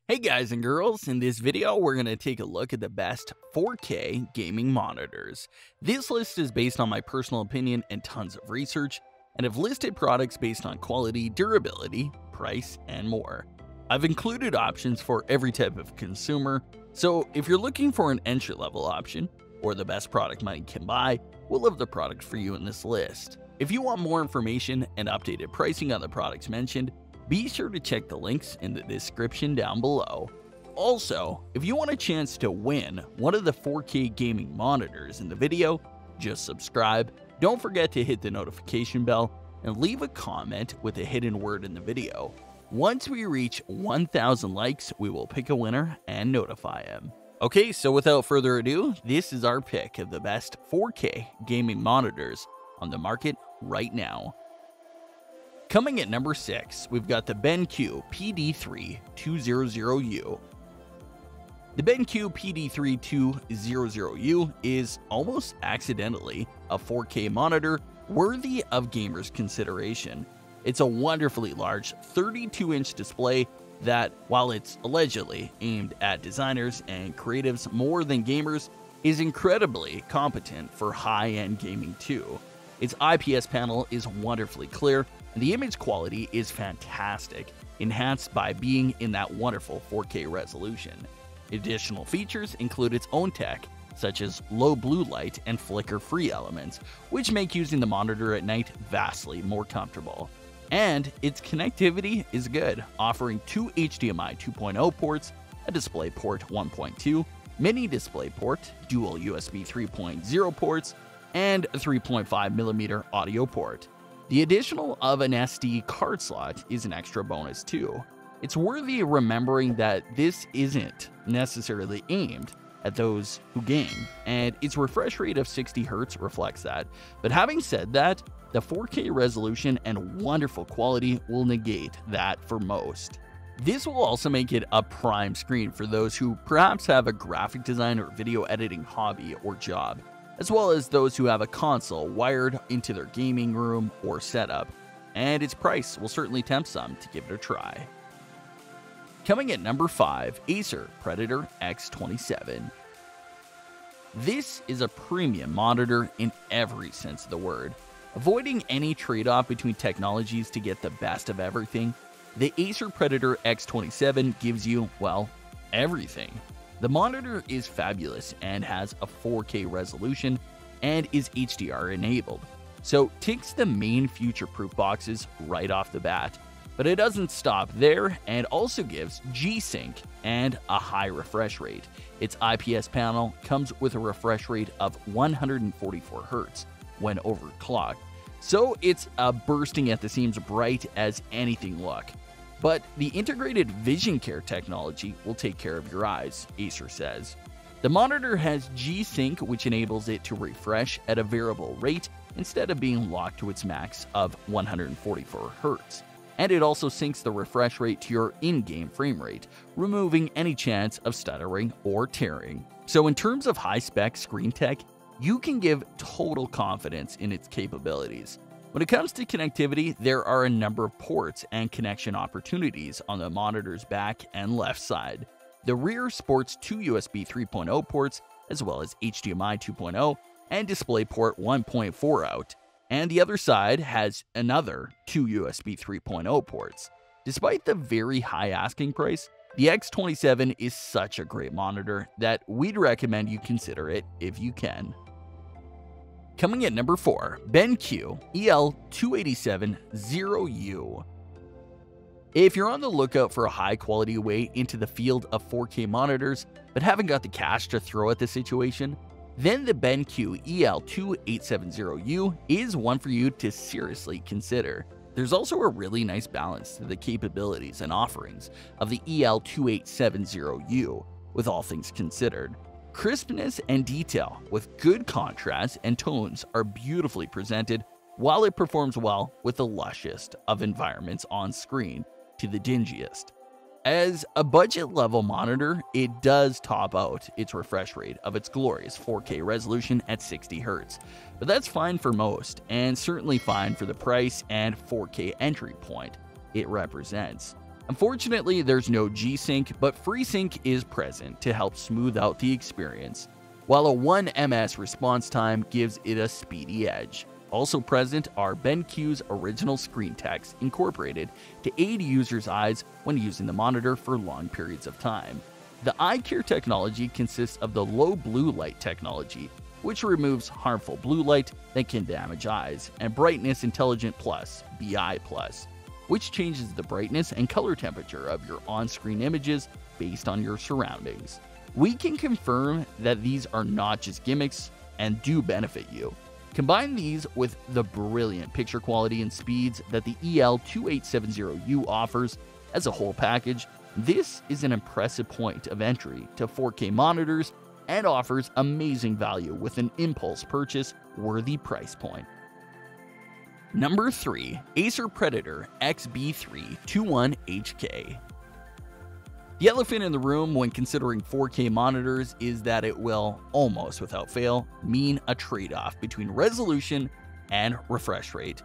Hey guys and girls, in this video we're going to take a look at the best 4K gaming monitors. This list is based on my personal opinion and tons of research, and have listed products based on quality, durability, price, and more. I've included options for every type of consumer, so if you're looking for an entry-level option, or the best product money can buy, we'll have the product for you in this list. If you want more information and updated pricing on the products mentioned, be sure to check the links in the description down below. Also, if you want a chance to win one of the 4K gaming monitors in the video, just subscribe, don't forget to hit the notification bell, and leave a comment with a hidden word in the video. Once we reach 1,000 likes, we will pick a winner and notify him. Okay, so without further ado, this is our pick of the best 4K gaming monitors on the market right now. Coming at number 6, we've got the BENQ PD3-200U. The BENQ PD3-200U is almost accidentally a 4K monitor worthy of gamers' consideration. It's a wonderfully large 32-inch display that, while it's allegedly aimed at designers and creatives more than gamers, is incredibly competent for high-end gaming too. Its IPS panel is wonderfully clear, and the image quality is fantastic, enhanced by being in that wonderful 4K resolution. Additional features include its own tech, such as low blue light and flicker-free elements, which make using the monitor at night vastly more comfortable. And its connectivity is good, offering 2 HDMI 2.0 ports, a DisplayPort 1.2, mini DisplayPort, dual USB 3.0 ports, and a 3.5mm audio port. The additional of an SD card slot is an extra bonus too. It's worthy of remembering that this isn't necessarily aimed at those who game, and its refresh rate of 60Hz reflects that. But having said that, the 4K resolution and wonderful quality will negate that for most. This will also make it a prime screen for those who perhaps have a graphic design or video editing hobby or job, as well as those who have a console wired into their gaming room or setup, and its price will certainly tempt some to give it a try. Coming at number 5, ACER Predator X27. This is a premium monitor in every sense of the word. Avoiding any trade-off between technologies to get the best of everything, the ACER Predator X27 gives you, well, everything. The monitor is fabulous and has a 4K resolution and is HDR enabled, so ticks the main future-proof boxes right off the bat. But it doesn't stop there and also gives G-Sync and a high refresh rate. Its IPS panel comes with a refresh rate of 144Hz when overclocked, so it's bursting at the seams bright as anything look. But the integrated vision care technology will take care of your eyes, ACER says. The monitor has G-Sync, which enables it to refresh at a variable rate instead of being locked to its max of 144Hz. And it also syncs the refresh rate to your in-game frame rate, removing any chance of stuttering or tearing. So in terms of high-spec screen tech, you can give total confidence in its capabilities. When it comes to connectivity, there are a number of ports and connection opportunities on the monitor's back and left side. The rear sports 2 USB 3.0 ports, as well as HDMI 2.0 and DisplayPort 1.4 out, and the other side has another 2 USB 3.0 ports. Despite the very high asking price, the X27 is such a great monitor that we'd recommend you consider it if you can. Coming at number 4, BENQ EL287-0U. If you're on the lookout for a high-quality way into the field of 4K monitors, but haven't got the cash to throw at the situation, then the BENQ EL2870U is one for you to seriously consider. There's also a really nice balance to the capabilities and offerings of the EL2870U, with all things considered. Crispness and detail with good contrast and tones are beautifully presented, while it performs well with the lushest of environments on screen to the dingiest. As a budget-level monitor, it does top out its refresh rate of its glorious 4K resolution at 60Hz, but that's fine for most, and certainly fine for the price and 4K entry point it represents. Unfortunately, there's no G-Sync, but FreeSync is present to help smooth out the experience, while a 1 ms response time gives it a speedy edge. Also present are BENQ's original screen text incorporated to aid users' eyes when using the monitor for long periods of time. The eye care technology consists of the low blue light technology, which removes harmful blue light that can damage eyes, and Brightness Intelligent Plus, BI Plus, which changes the brightness and color temperature of your on-screen images based on your surroundings. We can confirm that these are not just gimmicks and do benefit you. Combine these with the brilliant picture quality and speeds that the EL2870U offers as a whole package, this is an impressive point of entry to 4K monitors and offers amazing value with an impulse purchase worthy price point. Number 3. ACER Predator XB321HK. The elephant in the room when considering 4K monitors is that it will, almost without fail, mean a trade-off between resolution and refresh rate.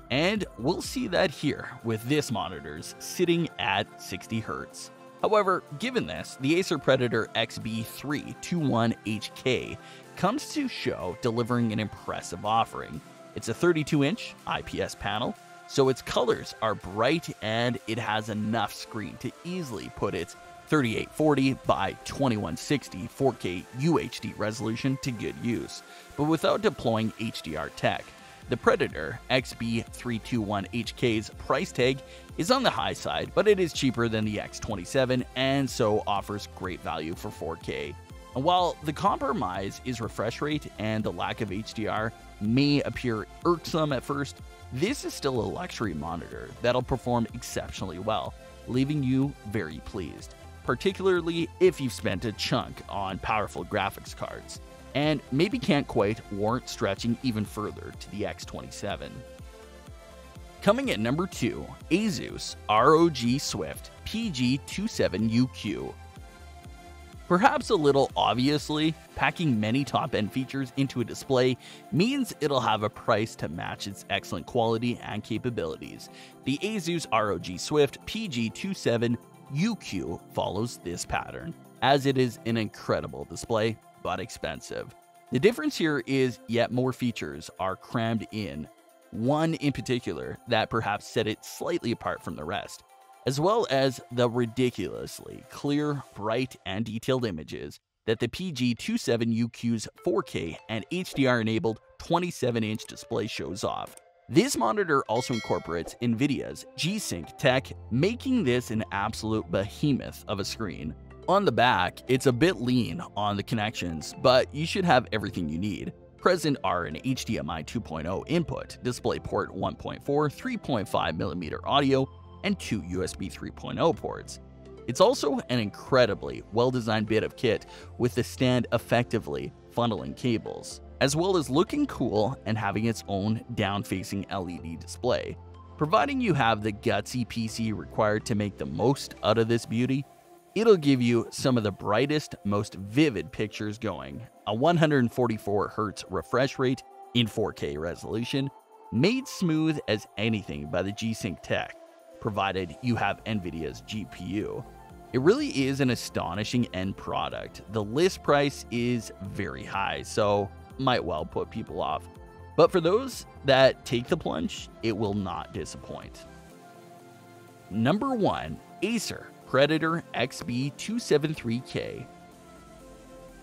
And we'll see that here with this monitor's sitting at 60 Hz. However, given this, the ACER Predator XB321HK comes to show delivering an impressive offering. It's a 32-inch IPS panel, so its colors are bright and it has enough screen to easily put its 3840 by 2160 4K UHD resolution to good use, but without deploying HDR tech. The Predator XB321HK's price tag is on the high side, but it is cheaper than the X27 and so offers great value for 4K. And while the compromise is refresh rate and the lack of HDR may appear irksome at first, this is still a luxury monitor that'll perform exceptionally well, leaving you very pleased, particularly if you've spent a chunk on powerful graphics cards, and maybe can't quite warrant stretching even further to the X27. Coming at number 2, ASUS ROG Swift PG27UQ. Perhaps a little obviously, packing many top-end features into a display means it'll have a price to match its excellent quality and capabilities. The ASUS ROG Swift PG27UQ follows this pattern, as it is an incredible display, but expensive. The difference here is yet more features are crammed in, one in particular that perhaps set it slightly apart from the rest, as well as the ridiculously clear, bright, and detailed images that the PG27UQ's 4K and HDR-enabled 27-inch display shows off. This monitor also incorporates NVIDIA's G-Sync tech, making this an absolute behemoth of a screen. On the back, it's a bit lean on the connections, but you should have everything you need. Present are an HDMI 2.0 input, DisplayPort 1.4, 3.5mm audio, and 2 USB 3.0 ports. It's also an incredibly well-designed bit of kit with the stand effectively funneling cables, as well as looking cool and having its own down-facing LED display. Providing you have the gutsy PC required to make the most out of this beauty, it'll give you some of the brightest, most vivid pictures going. A 144 Hz refresh rate in 4K resolution, made smooth as anything by the G-Sync tech, provided you have NVIDIA's GPU. It really is an astonishing end product. The list price is very high, so might well put people off. But for those that take the plunge, it will not disappoint. Number 1. ACER Predator XB273K.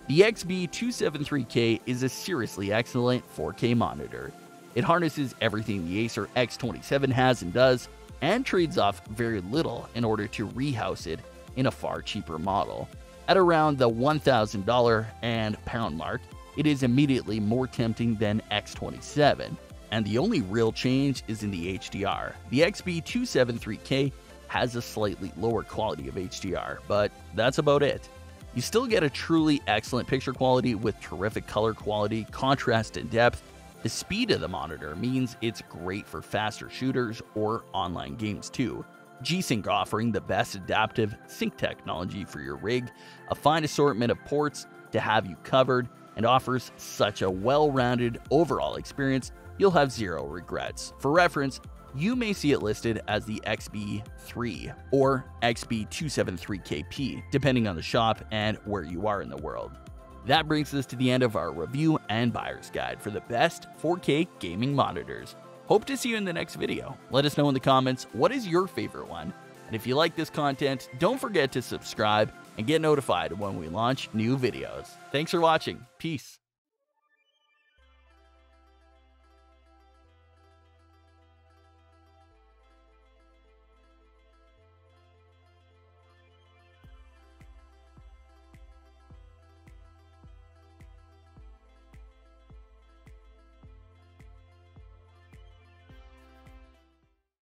The XB273K is a seriously excellent 4K monitor. It harnesses everything the ACER X27 has and does, and trades off very little in order to rehouse it in a far cheaper model. At around the $1,000 and pound mark, it is immediately more tempting than X27, and the only real change is in the HDR. The XB273K has a slightly lower quality of HDR, but that's about it. You still get a truly excellent picture quality with terrific color quality, contrast, and depth. The speed of the monitor means it's great for faster shooters or online games too. G-Sync offering the best adaptive sync technology for your rig, a fine assortment of ports to have you covered, and offers such a well-rounded overall experience, you'll have zero regrets. For reference, you may see it listed as the XB3 or XB273KP, depending on the shop and where you are in the world. That brings us to the end of our review and buyer's guide for the best 4K gaming monitors. Hope to see you in the next video. Let us know in the comments what is your favorite one. And if you like this content, don't forget to subscribe and get notified when we launch new videos. Thanks for watching. Peace.